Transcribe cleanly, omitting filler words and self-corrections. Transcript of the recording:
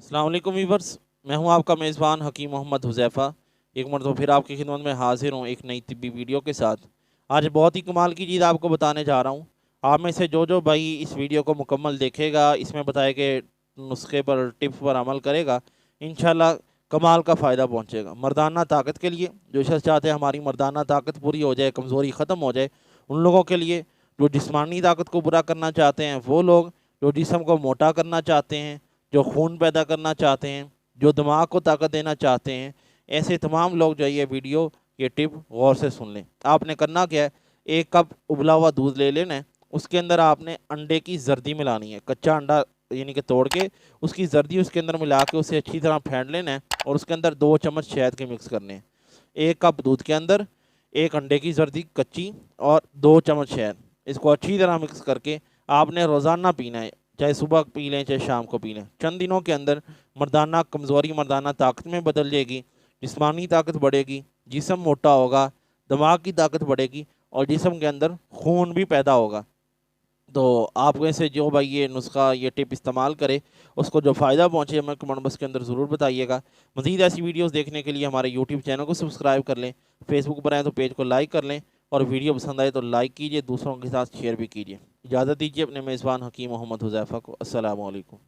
अस्सलाम वालेकुम वीवर्स। मैं हूं आपका मेज़बान हकीम मोहम्मद हुज़ैफ़ा। एक मरतबा फिर आपकी खिदमत में हाजिर हूं एक नई तिब्बी वीडियो के साथ। आज बहुत ही कमाल की चीज़ आपको बताने जा रहा हूं। आप में से जो जो भाई इस वीडियो को मुकम्मल देखेगा, इसमें बताए गए नुस्खे पर, टिप्स पर अमल करेगा, इंशाल्लाह कमाल का फ़ायदा पहुंचेगा। मर्दाना ताकत के लिए जो शख्स चाहते हैं हमारी मर्दाना ताकत पूरी हो जाए, कमज़ोरी ख़त्म हो जाए, उन लोगों के लिए, जो जिस्मानी ताकत को पूरा करना चाहते हैं वो लोग, जो जिस्म को मोटा करना चाहते हैं, जो खून पैदा करना चाहते हैं, जो दिमाग को ताकत देना चाहते हैं, ऐसे तमाम लोग जो है ये वीडियो, ये टिप गौर से सुन लें। आपने करना क्या है, 1 कप उबला हुआ दूध ले लेना है। उसके अंदर आपने अंडे की जर्दी मिलानी है, कच्चा अंडा यानी कि तोड़ के उसकी जर्दी उसके अंदर मिला के उसे अच्छी तरह फेंट लेना है और उसके अंदर 2 चम्मच शहद के मिक्स करने हैं। 1 कप दूध के अंदर 1 अंडे की जर्दी कच्ची और 2 चम्मच शहद, इसको अच्छी तरह मिक्स करके आपने रोज़ाना पीना है। चाहे सुबह पी लें चाहे शाम को पी लें। चंद दिनों के अंदर मर्दाना कमज़ोरी मर्दाना ताकत में बदल जाएगी, जिस्मानी ताकत बढ़ेगी, जिस्म मोटा होगा, दिमाग की ताकत बढ़ेगी और जिस्म के अंदर खून भी पैदा होगा। तो आप में से जो भाई ये नुस्खा, ये टिप इस्तेमाल करे, उसको जो फ़ायदा पहुँचे, हमें कमेंट बॉक्स के अंदर ज़रूर बताइएगा। मज़ीद ऐसी वीडियोस देखने के लिए हमारे यूट्यूब चैनल को सब्सक्राइब कर लें, फेसबुक पर आए तो पेज को लाइक कर लें और वीडियो पसंद आए तो लाइक कीजिए, दूसरों के साथ शेयर भी कीजिए। इजाज़त दीजिए अपने मेज़बान हकीम मोहम्मद हुज़ैफ़ा को। अस्सलामु अलैकुम।